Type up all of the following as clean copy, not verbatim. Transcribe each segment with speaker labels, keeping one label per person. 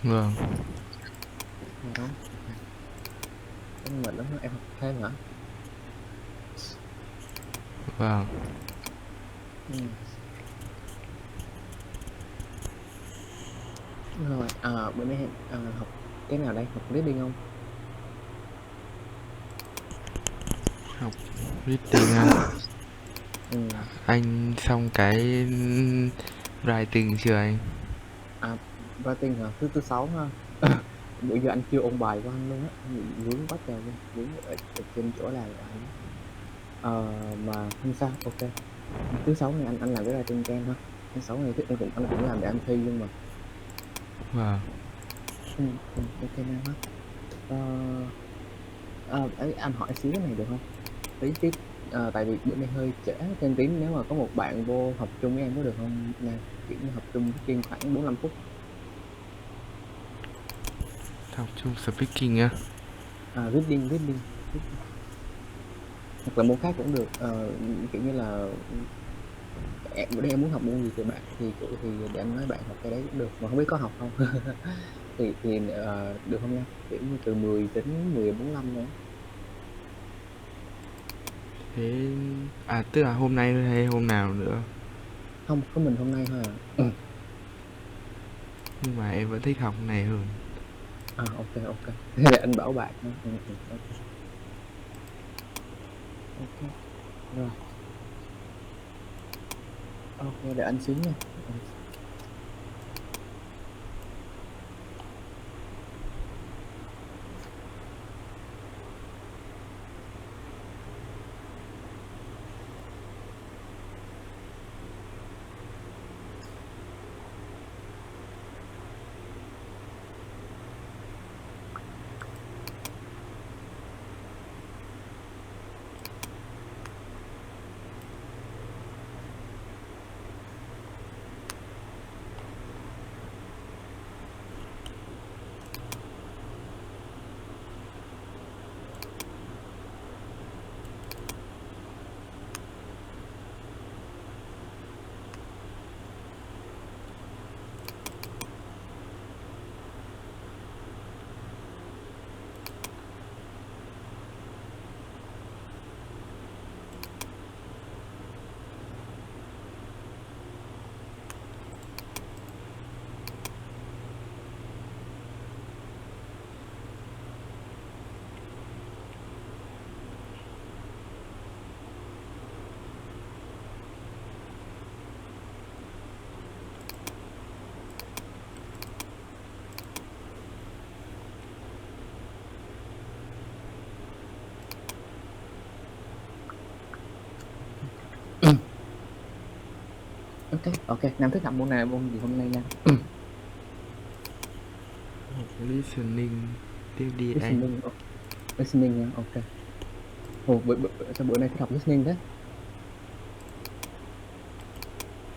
Speaker 1: Vâng.
Speaker 2: Đó. Em mệt lắm, em học thêm hả?
Speaker 1: Vâng.
Speaker 2: Ừ. Rồi, bữa nay em học cái nào đây? Học reading không?
Speaker 1: Học reading á.
Speaker 2: Ừ.
Speaker 1: Anh xong cái writing chưa anh?
Speaker 2: À, writing hả? Thứ thứ sáu ha. Bữa giờ anh chưa ôn bài của anh luôn á, anh bị vướng quá trời luôn, vướng ở trên chỗ làm của anh. Mà không sao, ok. Thứ sáu này anh làm cái writing cho em ha. Thứ sáu này anh cũng làm để anh thi luôn mà.
Speaker 1: Vâng.
Speaker 2: Ừ, ừ, ok Nam ha. Ờ, ấy, anh hỏi xíu cái này được không? Tại vì bữa nay hơi trễ trên tím, nếu mà có một bạn vô học chung với em có được không Nam? Kiểu như học chung với Kim khoảng 45 phút.
Speaker 1: Học chung speaking á.
Speaker 2: Reading. Hoặc là môn khác cũng được. Kiểu như là bữa nay em muốn học môn gì thì thì để anh nói bạn học cái đấy cũng được, mà không biết có học không. Được không Nam? Kiểu như từ 10 đến 10:45 nữa.
Speaker 1: Thế tức là hôm nay hay hôm nào nữa?
Speaker 2: Không, có mình hôm nay thôi à. Ừ.
Speaker 1: Nhưng mà em vẫn thích học này hơn.
Speaker 2: Ok, ok. Để anh bảo bạn ha. Ok, ok. Rồi, ok, để anh xíu nha. Ok, ok. Nam thích học môn nào, môn gì hôm nay Nam?
Speaker 1: Học listening tiếp đi anh.
Speaker 2: Listening, listening nha, ok. Sao bữa nay thích học listening thế?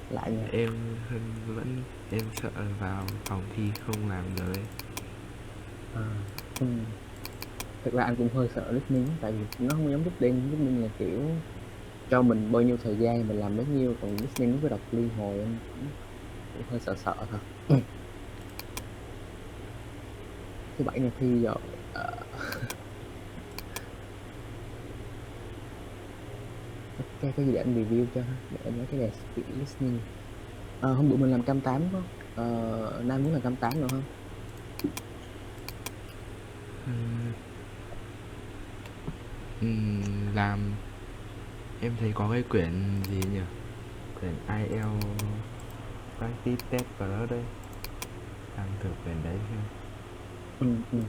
Speaker 2: Lại nha.
Speaker 1: Em vẫn em sợ vào phòng thi không làm được ấy.
Speaker 2: À, ừ. Thực ra anh cũng hơi sợ listening á, tại vì nó không giống listening là kiểu cho mình bao nhiêu thời gian mình làm bấy nhiêu, còn listening nó phải đọc liên hồi, anh cũng hơi sợ sợ thật. Thứ bảy này thi rồi. Ok, có gì để anh review cho ha, để anh nói cái đề listening. Hôm bữa mình làm cam 8 có Nam muốn làm cam 8 nữa không?
Speaker 1: Làm em thấy có cái quyển gì nhỉ? Quyển IELTS Practice Test Plus đây. Làm thử quyển đấy xem.
Speaker 2: Ừ, ừ.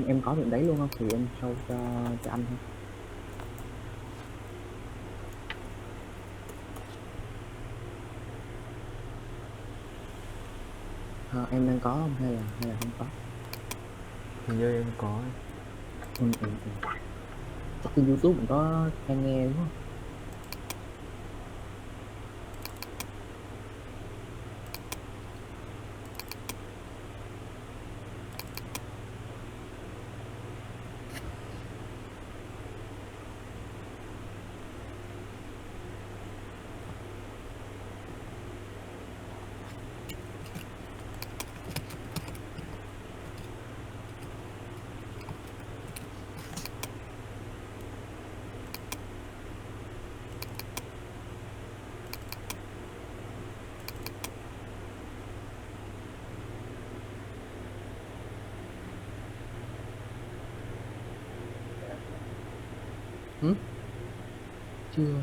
Speaker 2: Em có chuyện đấy luôn không thì em show cho anh ha. Em đang có không hay là không có?
Speaker 1: Hình như em có ấy.
Speaker 2: Ừ. Chắc trên YouTube cũng có hay nghe đúng không? Ừ? Chưa.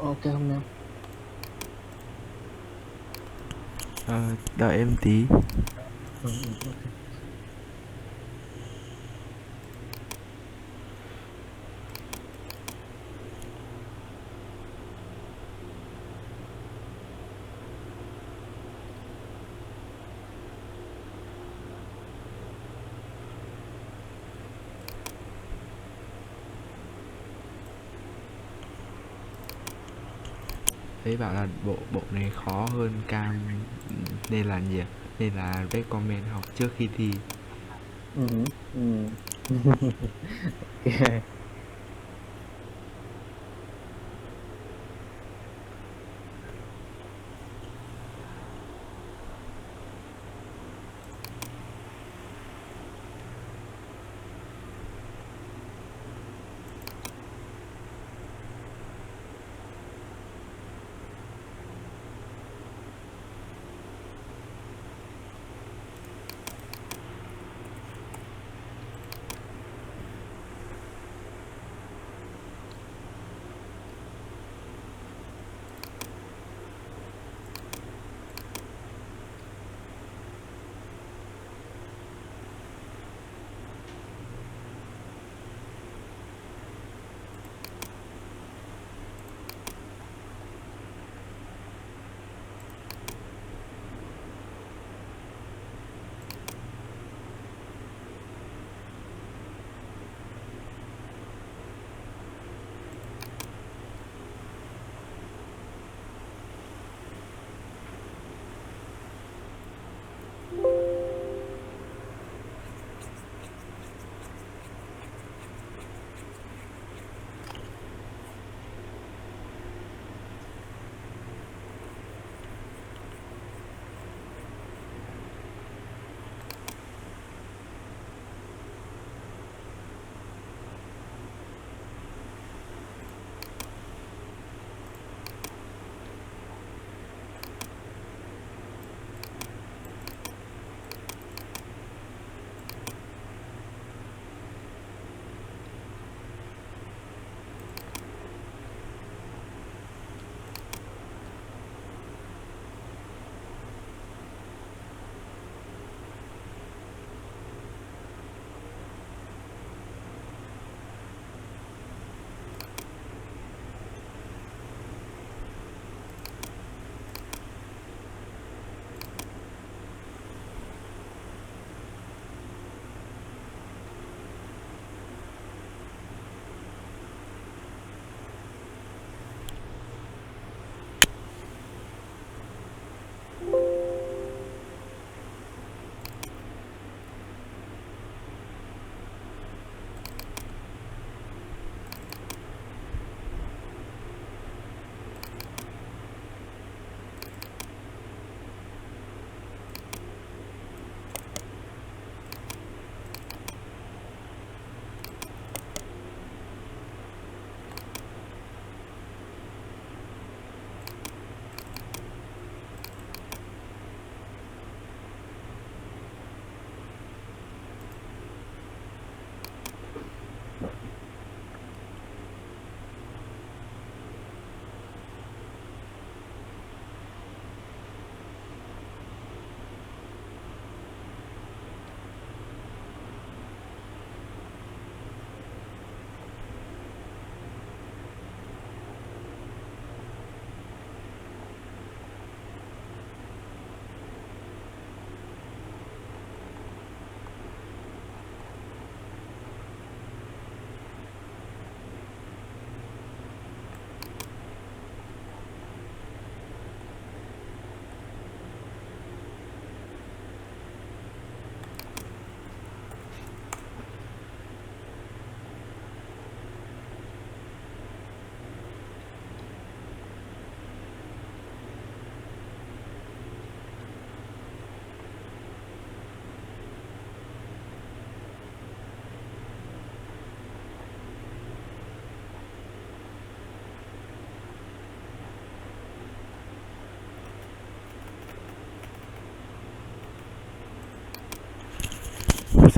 Speaker 2: Ok không Nam?
Speaker 1: Đợi em tí.
Speaker 2: Ok.
Speaker 1: Thấy bảo là bộ này khó hơn cam, nên là gì ạ? Nên là recommend học trước khi thi.
Speaker 2: Ừ. Ừ. Ok.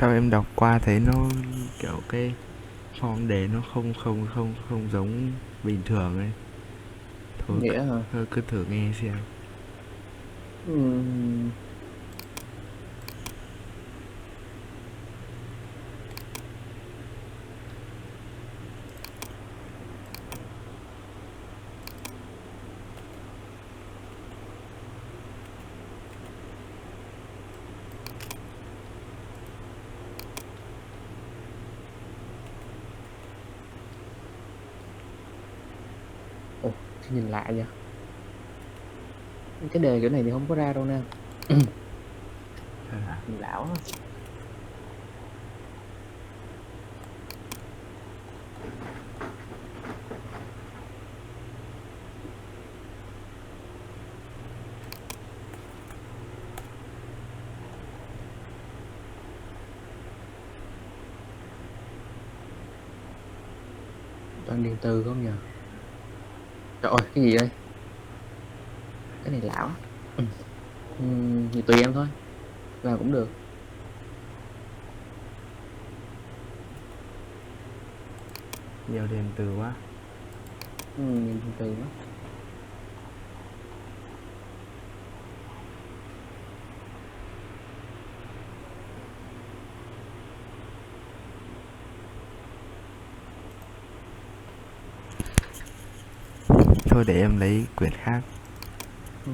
Speaker 1: sao em đọc qua thấy nó kiểu cái form đề nó không giống bình thường ấy. Thôi
Speaker 2: Nghĩa hả?
Speaker 1: thôi cứ thử nghe xem.
Speaker 2: Ừm, Ồ, thì nhìn lạ vậy. Cái đề kiểu này thì không có ra đâu nè.
Speaker 1: Thật à?
Speaker 2: Nhìn lạ quá. Toàn điện từ không nhờ? Trời ơi, cái gì đây? Cái này lạ quá. Thì tùy em thôi, làm cũng được.
Speaker 1: Nhiều điện từ quá.
Speaker 2: Nhìn điện từ quá.
Speaker 1: Thôi để em lấy quyển khác.
Speaker 2: Ừ.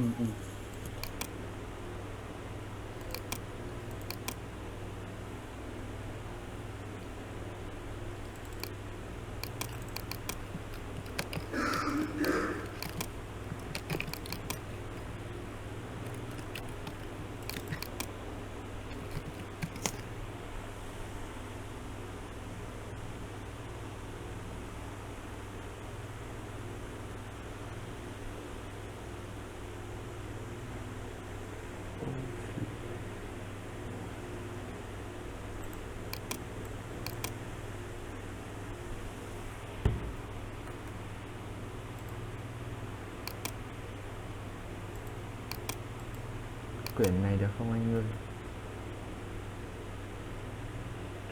Speaker 1: Quyển này được không anh ơi?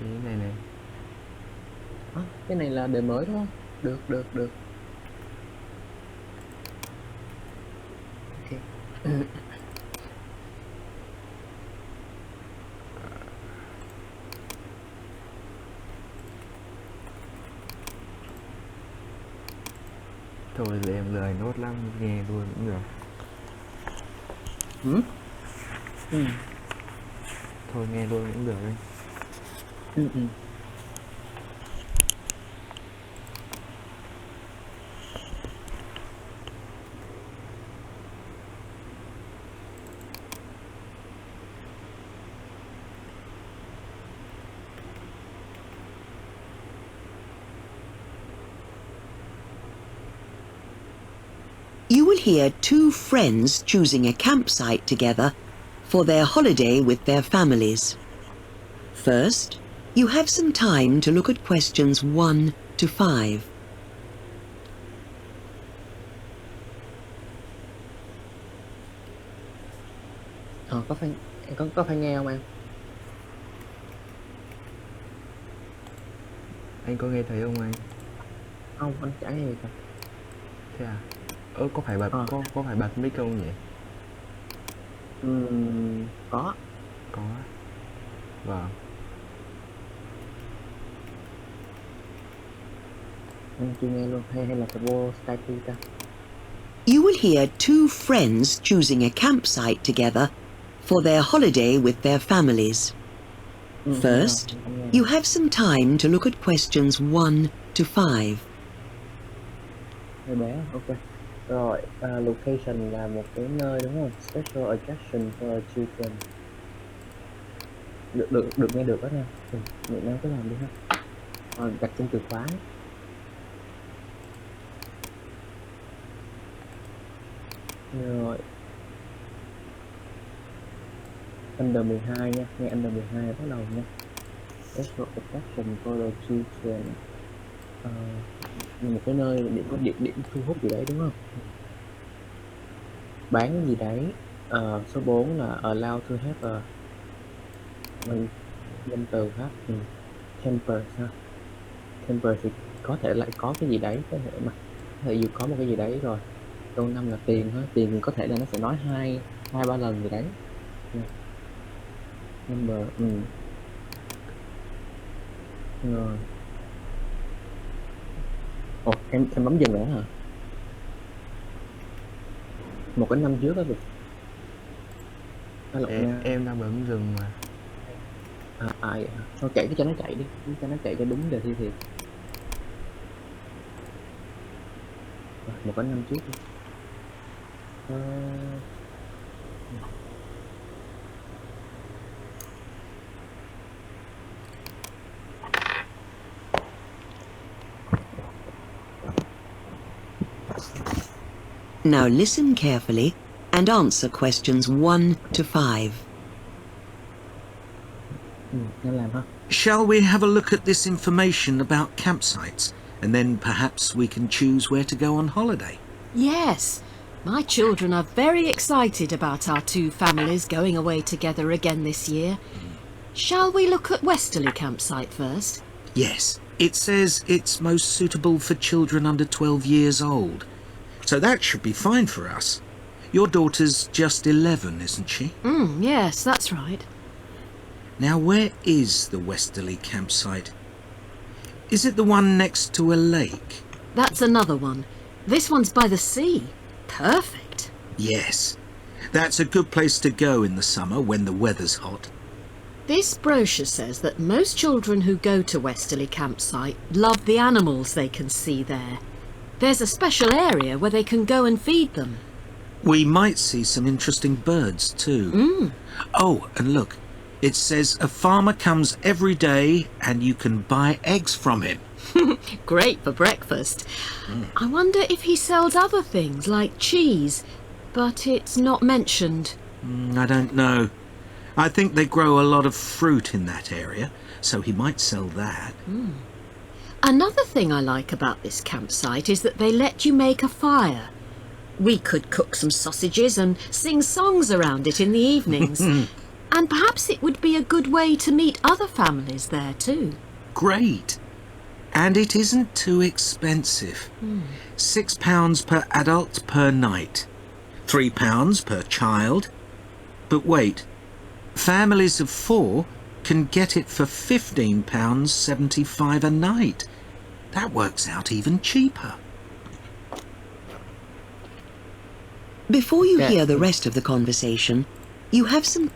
Speaker 1: Cái này này.
Speaker 2: Cái này là đề mới đúng không? Được. Ok.
Speaker 1: Thôi thì em lười nốt lắm, nghe luôn cũng được.
Speaker 2: Ừ. Ừ.
Speaker 1: Thôi nghe luôn cũng được anh.
Speaker 2: Ừ.
Speaker 3: You will hear two friends choosing a campsite together for their holiday with their families. First, you have some time to look at questions 1 to 5.
Speaker 2: Có phải có phải nghe không em?
Speaker 1: Anh có nghe thấy không anh?
Speaker 2: Không, anh chẳng nghe gì cả.
Speaker 1: Thế à? Có phải bật
Speaker 2: Ờ.
Speaker 1: có phải bật mic không nhỉ?
Speaker 2: Có.
Speaker 1: Có. Vâng.
Speaker 2: Anh chưa nghe luôn, hay là phải vô Skype ta?
Speaker 3: You will hear two friends choosing a campsite together for their holiday with their families.
Speaker 2: Đúng rồi,
Speaker 3: First,
Speaker 2: anh nghe
Speaker 3: you
Speaker 2: rồi.
Speaker 3: have some time to look at questions 1 to 5.
Speaker 2: Hơi bé, ok. Rồi, location là một cái nơi đúng không? Special attraction for children. Được nghe được đó nha. Miệng em cứ làm đi ha. Đặt trong từ khóa ấy. Rồi, under 12 nha, nghe under 12 bắt đầu nha. Special attraction for the children. Ờ, một cái nơi điểm có điểm thu hút gì đấy đúng không? Bán cái gì đấy. Số 4 là allowed to have a danh từ ha. Camper ha. Camper thì có thể lại có cái gì đấy, có thể mà có thể dù có một cái gì đấy rồi. Câu 5 là tiền ha, tiền thì có thể là nó sẽ nói hai ba lần gì đấy. Camper, rồi. Ồ, em bấm dừng nữa hả? Một cái năm trước đó được.
Speaker 1: Em đang bấm dừng mà.
Speaker 2: Thôi kệ cái cho nó chạy đi, cho nó chạy cho đúng giờ thi thiệt. Rồi, một cái năm trước đi.
Speaker 3: Now listen carefully and answer questions 1 to 5.
Speaker 2: Nên làm ha.
Speaker 4: Shall we have a look at this information about campsites, and then perhaps we can choose where to go on holiday?
Speaker 5: Yes, my children are very excited about our two families going away together again this year. Shall we look at Westerly campsite first?
Speaker 4: Yes, it says it's most suitable for children under 12 years old. So that should be fine for us. Your daughter's just 11, isn't she?
Speaker 5: Yes, that's right.
Speaker 4: Now, where is the Westerly campsite? Is it the one next to a lake?
Speaker 5: That's another one. This one's by the sea. Perfect.
Speaker 4: Yes. That's a good place to go in the summer when the weather's hot.
Speaker 5: This brochure says that most children who go to Westerly campsite love the animals they can see there. There's a special area where they can go and feed them.
Speaker 4: We might see some interesting birds too. Oh, and look, it says a farmer comes every day and you can buy eggs from him.
Speaker 5: Great for breakfast. I wonder if he sells other things like cheese, but it's not mentioned.
Speaker 4: I don't know. I think they grow a lot of fruit in that area, so he might sell that.
Speaker 5: Another thing I like about this campsite is that they let you make a fire. We could cook some sausages and sing songs around it in the evenings. And perhaps it would be a good way to meet other families there too.
Speaker 4: Great. And it isn't too expensive. £6 per adult per night. £3 per child. But wait, families of 4 can get it for £15.75 a night. That works out even cheaper.
Speaker 3: Before you
Speaker 2: Okay.
Speaker 3: hear the rest of the conversation, you have some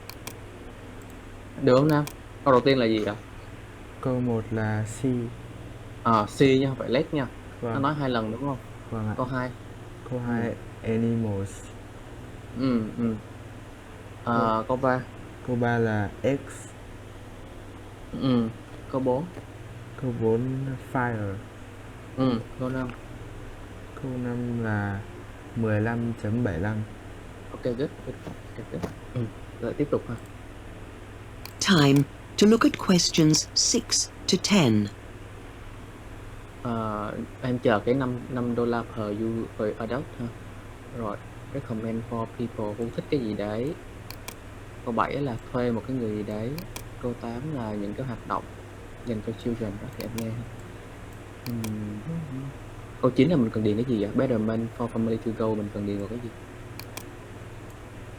Speaker 2: Được không Nam? Câu đầu tiên là gì ạ?
Speaker 1: Câu 1 là C.
Speaker 2: C nha, phải let nha. Nó
Speaker 1: Vâng,
Speaker 2: nói 2 lần đúng không?
Speaker 1: vâng ạ.
Speaker 2: Câu 2.
Speaker 1: Câu 2 animals.
Speaker 2: Câu 3.
Speaker 1: Câu 3 là X.
Speaker 2: Câu 4.
Speaker 1: Câu 4 fire.
Speaker 2: Câu 5.
Speaker 1: Câu 5 là 15.75.
Speaker 2: Ok, good. Rồi tiếp tục ha.
Speaker 3: time to look at questions 6 to 10.
Speaker 2: Em chờ cái $5 per adult ha. Rồi, recommend for people who thích cái gì đấy. Câu 7 là thuê một cái người gì đấy. Câu 8 là những cái hoạt động dành cho children đó thì em nghe ha. Câu 9 là mình cần điền cái gì ạ? Betterment for family to go, mình cần điền vào cái gì?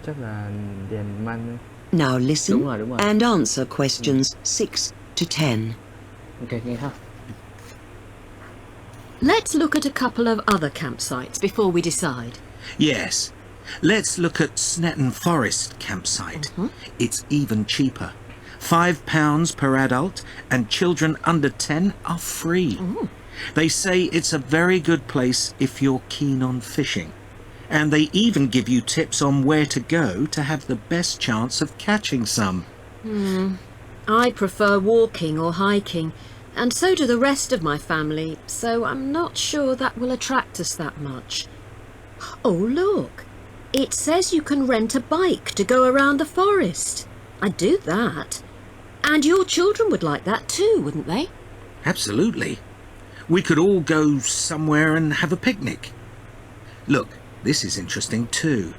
Speaker 1: Chắc là điền man.
Speaker 3: Now listen
Speaker 2: Đúng rồi.
Speaker 3: and answer questions 6 to 10.
Speaker 2: Ok, nghe ha.
Speaker 5: Let's look at a couple of other campsites before we decide.
Speaker 4: Yes. Let's look at Snetton Forest campsite. It's even cheaper. £5 per adult, and children under 10 are free. They say it's a very good place if you're keen on fishing. And they even give you tips on where to go to have the best chance of catching some.
Speaker 5: I prefer walking or hiking, and so do the rest of my family, so I'm not sure that will attract us that much. Oh, look! It says you can rent a bike to go around the forest. I'd do that. And your children would like that too, wouldn't they?
Speaker 4: Absolutely. We could all go somewhere and have a picnic. Look, this is interesting too.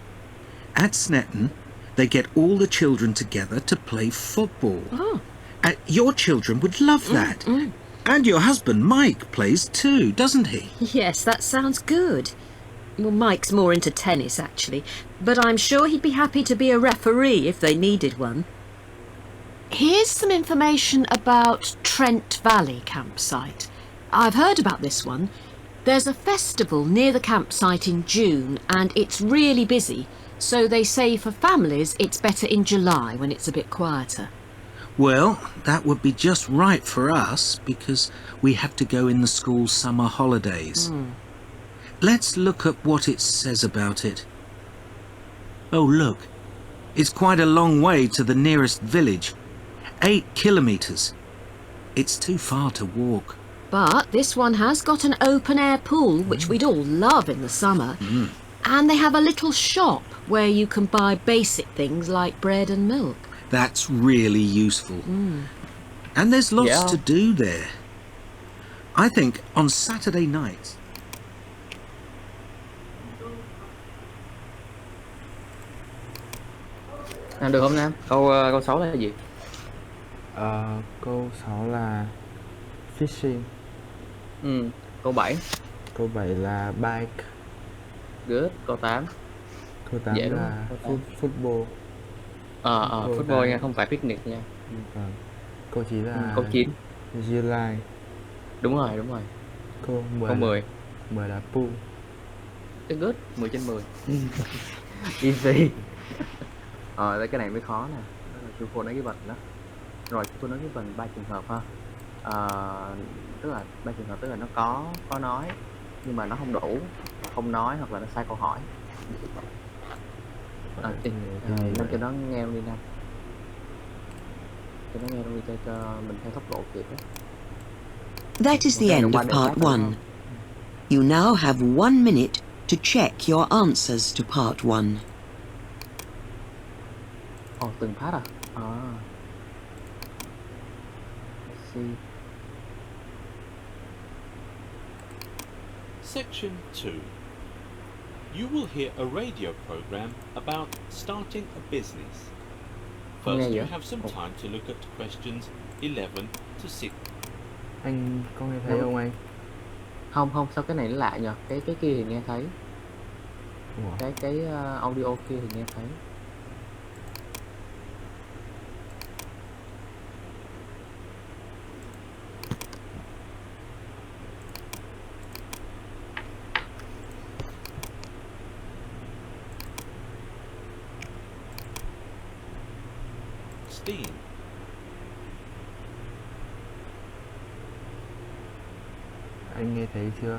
Speaker 4: At Snetton, they get all the children together to play football.
Speaker 5: Oh.
Speaker 4: Your children would love that. And your husband, Mike, plays too, doesn't he?
Speaker 5: Yes, that sounds good. Well, Mike's more into tennis, actually, but I'm sure he'd be happy to be a referee if they needed one. Here's some information about Trent Valley campsite. I've heard about this one. There's a festival near the campsite in June, and it's really busy, so they say for families it's better in July when it's a bit quieter.
Speaker 4: Well, that would be just right for us, because we have to go in the school summer holidays. Let's look at what it says about it. Oh, look. It's quite a long way to the nearest village. 8 kilometres. It's too far to walk.
Speaker 5: But this one has got an open-air pool, which we'd all love in the summer. And they have a little shop where you can buy basic things like bread and milk.
Speaker 4: That's really useful. And there's lots to do there. I think on Saturday nights...
Speaker 2: Được không Nam? Câu 6 là gì?
Speaker 1: Câu 6 là fishing.
Speaker 2: Câu 7.
Speaker 1: Câu 7 là bike.
Speaker 2: Good. Câu 8.
Speaker 1: Câu 8
Speaker 2: Dễ đúng
Speaker 1: là
Speaker 2: không?
Speaker 1: football.
Speaker 2: Football nha, không phải picnic nha.
Speaker 1: Câu 9 là
Speaker 2: Câu 9.
Speaker 1: July.
Speaker 2: Đúng rồi.
Speaker 1: Câu 10
Speaker 2: Câu 10.
Speaker 1: 10 là pool.
Speaker 2: Good. 10 trên 10. Easy. Cái này mới khó nè. Đó là true false nói cái đó. Rồi true false nói cái ba trường hợp ha. Tức là ba trường hợp tức là nó có nói nhưng mà nó không đủ, không nói hoặc là nó sai câu hỏi. Nam cho nó nghe đi Nam. Cho nó nghe luôn đi cho mình theo tốc độ kịp đó.
Speaker 3: That is the end of part 1. You now have 1 minute to check your answers to part 1.
Speaker 2: Từng phát à? Let's see.
Speaker 6: Section 2. You will hear a radio program about starting a business. First, you have some time to look at questions 11 to 6.
Speaker 1: Anh có nghe thấy không anh?
Speaker 2: Không, sao cái này nó lạ nhờ? Cái kia thì nghe thấy. Cái audio kia thì nghe thấy.
Speaker 6: Steam.
Speaker 1: Anh nghe thấy chưa?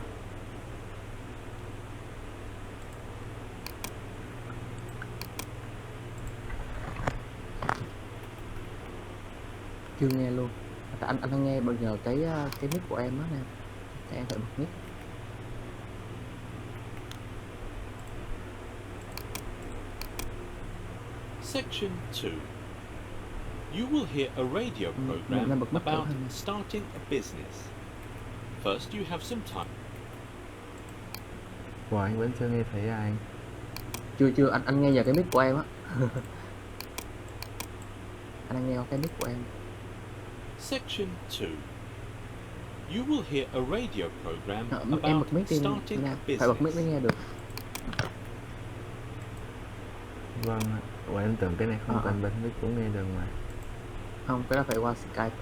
Speaker 2: Chưa nghe luôn. Anh đang nghe bao giờ cái mic của em á nè. Em phải bật mic.
Speaker 6: Section 2. You will hear a radio program about starting a business. First, you have some time.
Speaker 1: Anh vẫn chưa nghe thấy anh.
Speaker 2: Chưa, anh nghe vào cái mic của em á. Anh đang nghe vào cái mic của em.
Speaker 6: Section 2. You will hear a radio program about starting a
Speaker 2: phải bật mic mới
Speaker 6: business.
Speaker 2: nghe được.
Speaker 1: Vâng ạ. Em tưởng cái này không cần bật mic cũng nghe được mà.
Speaker 2: Không, cái đó phải qua Skype.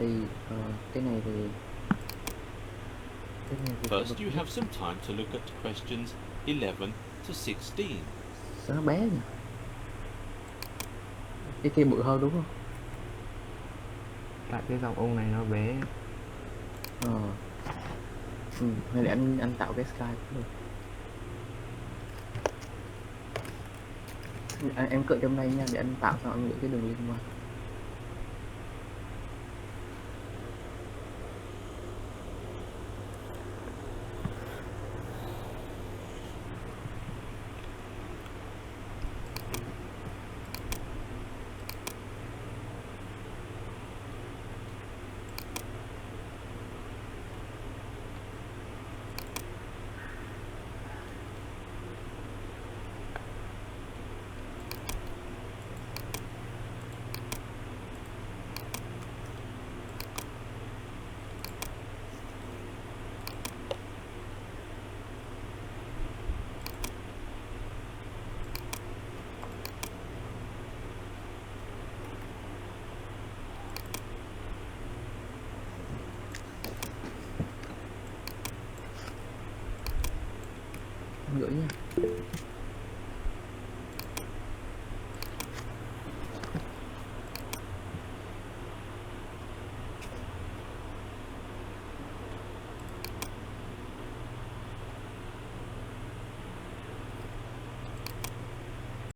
Speaker 2: Cái này thì
Speaker 6: First, you have some time to look at questions 11 to 16.
Speaker 2: sao nó bé nhỉ? Cái kia bự hơn đúng không?
Speaker 1: Tại cái giọng ông này nó bé.
Speaker 2: Hay để anh tạo cái Skype cũng được. Em cựa trong đây nha, để anh tạo xong anh gửi cái đường link qua.